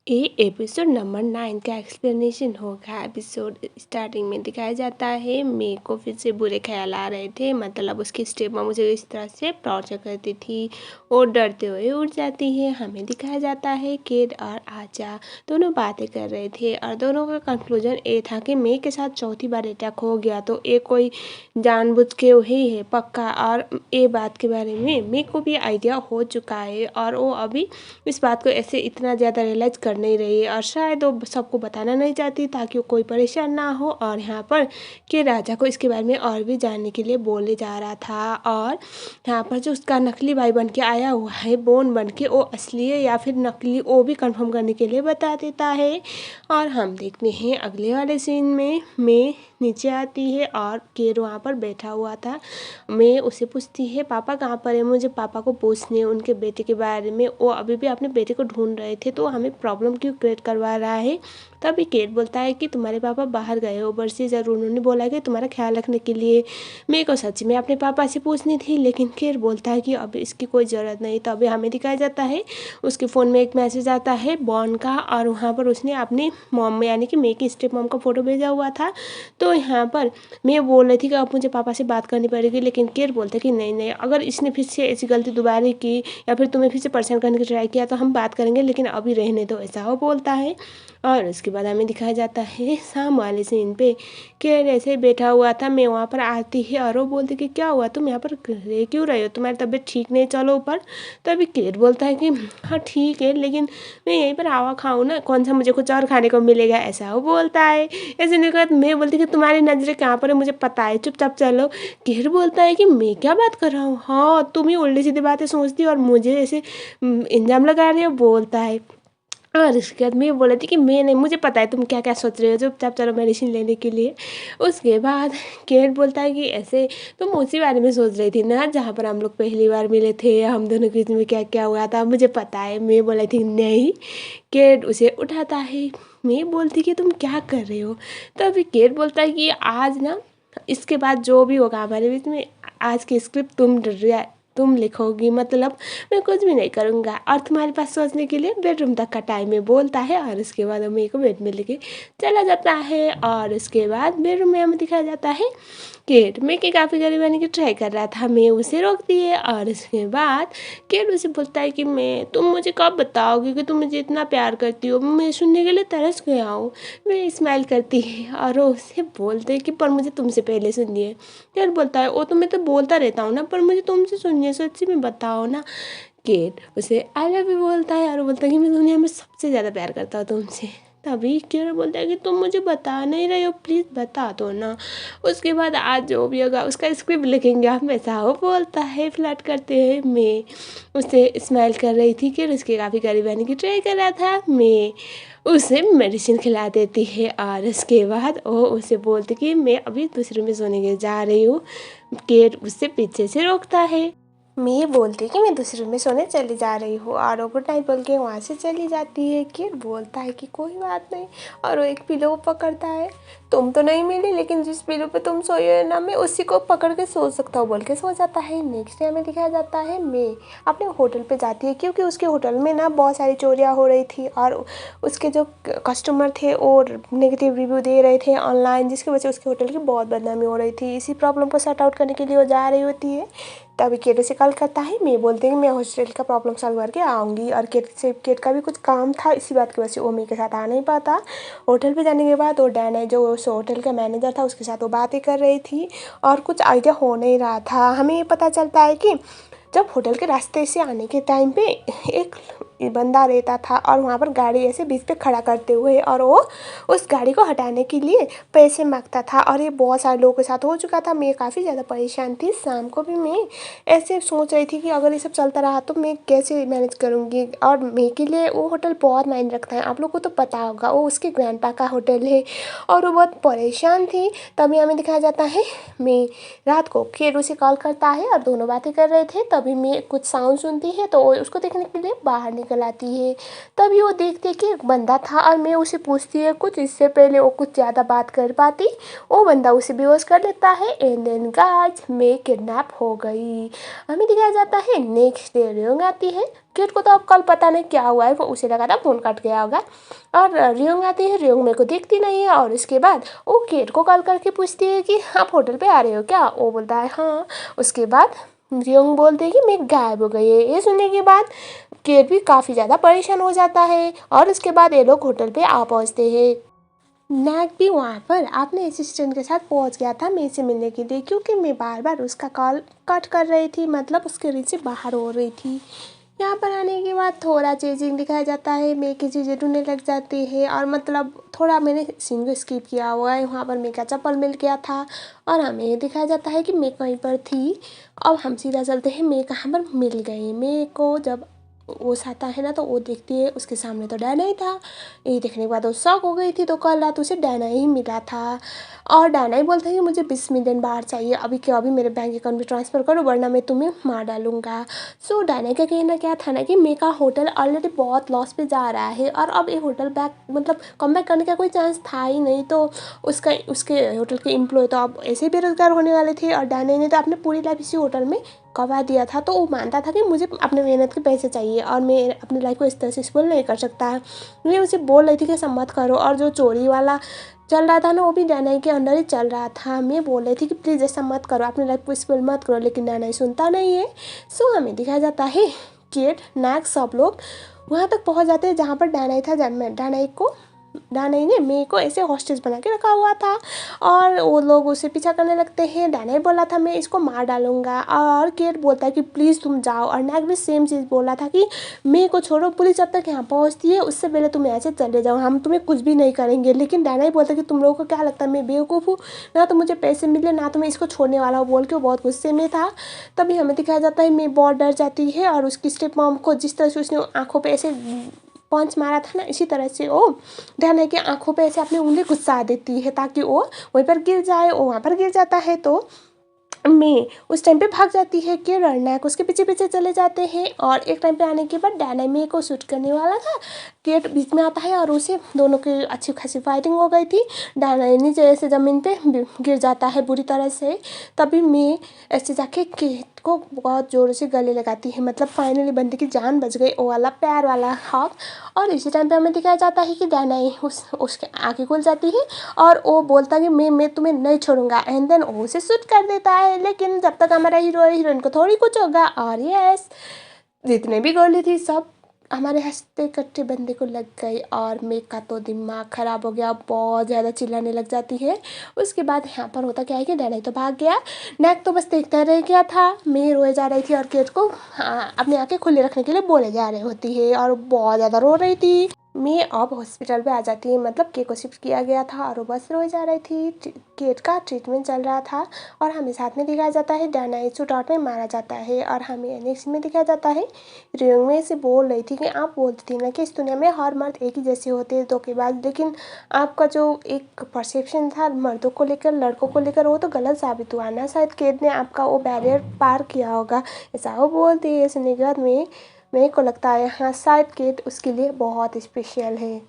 ये episode number 9 का explanation होगा। एपिसोड स्टार्टिंग में दिखाया जाता है मे को फिर से बुरे ख्याल आ रहे थे, मतलब उसकी स्टेप माँ मुझे इस तरह से टॉर्चर करती थी और डरते हुए उठ जाती है। हमें दिखाया जाता है केट और आचा दोनों बातें कर रहे थे और दोनों का कंक्लूजन ये था कि मे के साथ चौथी बार अटैक हो गया तो ये कोई जानबूझ के ही है पक्का। और ये बात के बारे में मे को भी आइडिया हो चुका है और वो अभी इस बात को ऐसे इतना ज़्यादा रियलाइज कर नहीं रही है और शायद वो सबको बताना नहीं चाहती ताकि वो कोई परेशान ना हो। और यहाँ पर के राजा को इसके बारे में और भी जानने के लिए बोले जा रहा था और यहाँ पर जो उसका नकली भाई बन के आया हुआ है बोन बन के, वो असली है या फिर नकली वो भी कंफर्म करने के लिए बता देता है। और हम देखते हैं अगले वाले सीन में मैं नीचे आती है और केर वहाँ पर बैठा हुआ था। मैं उसे पूछती है पापा कहाँ पर है, मुझे पापा को पूछने उनके बेटे के बारे में, वो अभी भी अपने बेटे को ढूंढ रहे थे तो हमें प्रॉब्लम क्यों क्रिएट करवा रहा है। तभी केट बोलता है कि तुम्हारे पापा बाहर गए ओवरसीज और उन्होंने बोला कि तुम्हारा ख्याल रखने के लिए। मेरे को सच में अपने पापा से पूछनी थी, लेकिन केट बोलता है कि अभी इसकी कोई ज़रूरत नहीं। तो अभी हमें दिखाया जाता है उसके फ़ोन में एक मैसेज आता है बॉन का और वहाँ पर उसने अपनी मॉम यानी कि मे की स्टेप मॉम का फ़ोटो भेजा हुआ था। तो यहाँ पर मैं बोल रही थी कि अब मुझे पापा से बात करनी पड़ेगी, लेकिन केट बोलता है कि नहीं नहीं, अगर इसने फिर से ऐसी गलती दोबारा की या फिर तुम्हें फिर से परेशान करने की ट्राई किया तो हम बात करेंगे, लेकिन अभी रहने दो, ऐसा वो बोलता है। और उसके बाद हमें दिखाया जाता है शाम वाले सीन पे केट ऐसे बैठा हुआ था, मैं वहाँ पर आती है और वो बोलती कि क्या हुआ तुम यहाँ पर रह क्यों रहे हो, तुम्हारी तबीयत ठीक नहीं, चलो ऊपर। तभी केट बोलता है कि हाँ ठीक है, लेकिन मैं यहीं पर हवा खाऊँ ना, कौन सा मुझे कुछ और खाने को मिलेगा, ऐसा वो बोलता है। ऐसे नहीं कहता, मैं बोलती कि तुम्हारी नज़रें कहाँ पर है मुझे पता है, चुपचाप चलो। केट बोलता है कि मैं क्या बात कर रहा हूँ, हाँ तुम ही उल्टी सीधी बातें सोचती हो और मुझे ऐसे इल्ज़ाम लगा रही हो, बोलता है। और उसके बाद मैं बोला थी कि मैं नहीं, मुझे पता है तुम क्या क्या सोच रहे हो, चुपचाप चलो मेडिसिन लेने के लिए। उसके बाद केट बोलता है कि ऐसे तुम उसी बारे में सोच रही थी ना जहाँ पर हम लोग पहली बार मिले थे, हम दोनों के बीच में क्या क्या हुआ था, मुझे पता है। मैं बोला थी नहीं। केट उसे उठाता है, मैं बोलती कि तुम क्या कर रहे हो। तभी केट बोलता है कि आज ना इसके बाद जो भी होगा हमारे बीच में, आज की स्क्रिप्ट तुम लिखोगी, मतलब मैं कुछ भी नहीं करूँगा और तुम्हारे पास सोचने के लिए बेडरूम तक का टाइम है, बोलता है। और उसके बाद वो मेरे को बेड में लेके चला जाता है। और उसके बाद बेडरूम में हमें दिखाया जाता है केट मैं के काफ़ी करीब आने की ट्राई कर रहा था, मैं उसे रोकती है। और उसके बाद केट उसे बोलता है कि मैं तुम मुझे कब बताओगे कि तुम मुझे इतना प्यार करती हो, मैं सुनने के लिए तरस गया हूँ। मैं स्माइल करती है और वो उसे बोलते हैं कि पर मुझे तुमसे पहले सुनिए। केट बोलता है वो तो मैं तो बोलता रहता हूँ ना, पर मुझे तुमसे सुनिए, सच्ची में बताओ ना। केट उसे आई लव यू बोलता है और बोलता है कि मैं दुनिया में सबसे ज़्यादा प्यार करता हूँ तुमसे। तभी केट बोलता है कि तुम मुझे बता नहीं रहे हो, प्लीज़ बता दो ना। उसके बाद आज जो भी होगा उसका स्क्रिप्ट लिखेंगे हम, ऐसा वो बोलता है। फ्लर्ट करते हैं, मैं उसे स्माइल कर रही थी कि उसके काफ़ी करीब आने की ट्राई कर रहा था। मैं उसे मेडिसिन खिला देती है और उसके बाद वो उसे बोलती कि मैं अभी दूसरे में सोने के जा रही हूँ। केट उससे पीछे से रोकता है, मैं बोलती कि मैं दूसरे रूम में सोने चली जा रही हूँ और वो गुड नाइट बोल के वहाँ से चली जाती है। किड बोलता है कि कोई बात नहीं और वो एक पिलो पकड़ता है। तुम तो नहीं मिली, लेकिन जिस पिलो पे तुम सोई हो ना मैं उसी को पकड़ के सो सकता हूँ, बोल के सो जाता है। नेक्स्ट डे हमें दिखाया जाता है मैं अपने होटल पे जाती है क्योंकि उसके होटल में ना बहुत सारी चोरियाँ हो रही थी और उसके जो कस्टमर थे और नेगेटिव रिव्यू दे रहे थे ऑनलाइन, जिसकी वजह से उसके होटल की बहुत बदनामी हो रही थी। इसी प्रॉब्लम को सॉर्ट आउट करने के लिए वो जा रही होती है। तभी केट से कॉल करता है, मैं बोलती हूँ कि मैं हॉस्टल का प्रॉब्लम सॉल्व करके आऊँगी। और केट का भी कुछ काम था, इसी बात की वजह से वो मेरे के साथ आ नहीं पाता। होटल पे जाने के बाद वो डैन है जो उस होटल का मैनेजर था उसके साथ वो बातें कर रही थी और कुछ आइडिया हो नहीं रहा था। हमें ये पता चलता है कि जब होटल के रास्ते से आने के टाइम पे एक बंदा रहता था और वहाँ पर गाड़ी ऐसे बीच पे खड़ा करते हुए और वो उस गाड़ी को हटाने के लिए पैसे मांगता था और ये बहुत सारे लोगों के साथ हो चुका था। मैं काफ़ी ज़्यादा परेशान थी। शाम को भी मैं ऐसे सोच रही थी कि अगर ये सब चलता रहा तो मैं कैसे मैनेज करूँगी। और मैं के लिए वो होटल बहुत मायने रखता है, आप लोग को तो पता होगा, वो उसके ग्रैंडपा का होटल है और वो बहुत परेशान थी। तभी हमें दिखाया जाता है मैं रात को केरू से कॉल करता है और दोनों बातें कर रहे थे। तभी मैं कुछ साउंड सुनती है तो वो उसको देखने के लिए बाहर निकल आती है। तभी वो देखती है कि एक बंदा था और मैं उसे पूछती है कुछ, इससे पहले वो कुछ ज़्यादा बात कर पाती वो बंदा उसे बेहोश कर लेता है। एंड देन गाइस मैं किडनैप हो गई। हमें दिखाया जाता है नेक्स्ट डे रेंग आती है केट को तो अब कल पता नहीं क्या हुआ है, वो उसे लगा था फ़ोन कट गया होगा। और रियोंग आती है, रियोंग मेरे को देखती नहीं है और उसके बाद वो केट को कॉल करके पूछती है कि आप होटल पे आ रहे हो क्या? वो बोलता है हाँ। उसके बाद रियोंग बोलती है कि मैं गायब हो गई है। ये सुनने के बाद केट भी काफ़ी ज़्यादा परेशान हो जाता है और उसके बाद ये लोग होटल पे आ पहुँचते हैं। नैक भी वहाँ पर अपने असिस्टेंट के साथ पहुँच गया था मेरे से मिलने के लिए, क्योंकि मैं बार बार उसका कॉल कट कर रही थी, मतलब उसके रीच से बाहर हो रही थी। यहाँ पर आने के बाद थोड़ा चेंजिंग दिखाया जाता है, मैं की चीज़ें ढूंढने लग जाती है और मतलब थोड़ा मैंने सीन को स्किप किया हुआ है। वहाँ पर मैं का चप्पल मिल गया था और हमें ये दिखाया जाता है कि मैं कहीं पर थी। अब हम सीधा चलते हैं, मैं कहाँ पर मिल गई। मैं को जब ओस आता है ना तो वो देखती है उसके सामने तो डैना ही था। ये देखने के बाद वो शॉक हो गई थी, तो कल रात उसे डैना ही मिला था और डैना ही बोलता है कि मुझे 20 मिलियन बाहर चाहिए अभी के अभी, मेरे बैंक अकाउंट में ट्रांसफ़र करो वरना मैं तुम्हें मार डालूंगा। सो डैना का कहना क्या था ना कि मेरा होटल ऑलरेडी बहुत लॉस पे जा रहा है और अब ये होटल बैक मतलब कम बैक करने का कोई चांस था ही नहीं। तो उसके होटल के एम्प्लॉय तो अब ऐसे ही बेरोजगार होने वाले थे और डैना ने तो अपने पूरी लाइफ इसी होटल में गवा दिया था। तो वो मानता था कि मुझे अपने मेहनत के पैसे चाहिए और मैं अपनी लाइफ को इस तरह से स्पॉइल नहीं कर सकता। मैं उसे बोल रही थी कि ऐसा मत करो, और जो चोरी वाला चल रहा था ना वो भी डैनाई के अंडर ही चल रहा था। मैं बोल रही थी कि प्लीज़ ऐसा मत करो, अपनी लाइफ को स्पॉइल मत करो, लेकिन डैनाई सुनता नहीं है। सो हमें दिखाया जाता है केट नैक सब लोग वहाँ तक पहुँच जाते हैं जहाँ पर डैनाई था। जब मैं डैनाई ने मेरे को ऐसे हॉस्टेज बना के रखा हुआ था और वो लोग उसे पीछा करने लगते हैं। डैनाई बोला था मैं इसको मार डालूंगा और केट बोलता है कि प्लीज़ तुम जाओ, और नैक भी सेम चीज़ बोला था कि मेरे को छोड़ो, पुलिस जब तक यहाँ पहुँचती है उससे पहले तुम यहाँ से चले जाओ, हम तुम्हें कुछ भी नहीं करेंगे। लेकिन डैनाई बोलता है कि तुम लोगों को क्या लगता है मैं बेवकूफ़ हूँ, ना तो मुझे पैसे मिले ना तो मैं इसको छोड़ने वाला हूँ, बोल के वो बहुत गुस्से में था। तभी हमें दिखाया जाता है मैं बहुत डर जाती है और उसकी स्टेप मॉम को जिस तरह से उसने आँखों पे ऐसे पंच मारा था ना, इसी तरह से वो ध्यान है कि आँखों पे ऐसे अपनी उंगली गुस्सा देती है ताकि वो वहीं पर गिर जाए। वो वहाँ पर गिर जाता है तो मैं उस टाइम पे भाग जाती है कि रनैक उसके पीछे पीछे चले जाते हैं और एक टाइम पे आने के बाद डैनामी को शूट करने वाला था। केट बीच में आता है और उसे दोनों की अच्छी खासी फाइटिंग हो गई थी। डैनामी नीचे ऐसे ज़मीन पे गिर जाता है बुरी तरह से। तभी मैं ऐसे जाके केट को बहुत ज़ोर से गले लगाती है, मतलब फाइनली बंदे की जान बच गई, वो वाला प्यार वाला हक। और इसी टाइम पे हमें दिखाया जाता है कि डैनामी उसके आँखें खुल जाती है और वो बोलता है कि मैं तुम्हें नहीं छोड़ूंगा, एंड देन वो उसे शूट कर देता है। लेकिन जब तक हमारा हीरो है हीरोइन को थोड़ी कुछ होगा। और यस, जितने भी गोली थी सब हमारे हंसते कट्टे बंदे को लग गई और मेक का तो दिमाग ख़राब हो गया, बहुत ज़्यादा चिल्लाने लग जाती है। उसके बाद यहाँ पर होता क्या है कि डैनाई तो भाग गया, नैक तो बस देखता रह गया था। मैं रोए जा रही थी और केट को अपनी आँखें खुली रखने के लिए बोले जा रही होती है और बहुत ज़्यादा रो रही थी। मैं अब हॉस्पिटल पे आ जाती है, मतलब केट को शिफ्ट किया गया था और वो बस रोई जा रही थी। केट का ट्रीटमेंट चल रहा था और हमें साथ में दिखाया जाता है डैनाई शूटआउट में मारा जाता है। और हमें नेक्स्ट में दिखाया जाता है रियोंग में से बोल रही थी कि आप बोलती थी ना कि इस दुनिया में हर मर्द एक ही जैसे होते हैं धोखेबाज, लेकिन आपका जो एक परसेप्शन था मर्दों को लेकर लड़कों को लेकर वो तो गलत साबित हुआ ना। शायद केट ने आपका वो बैरियर पार किया होगा, ऐसा वो बोलती है। सुनने के बाद मेरे को लगता है हाँ शायद केट उसके लिए बहुत स्पेशल है।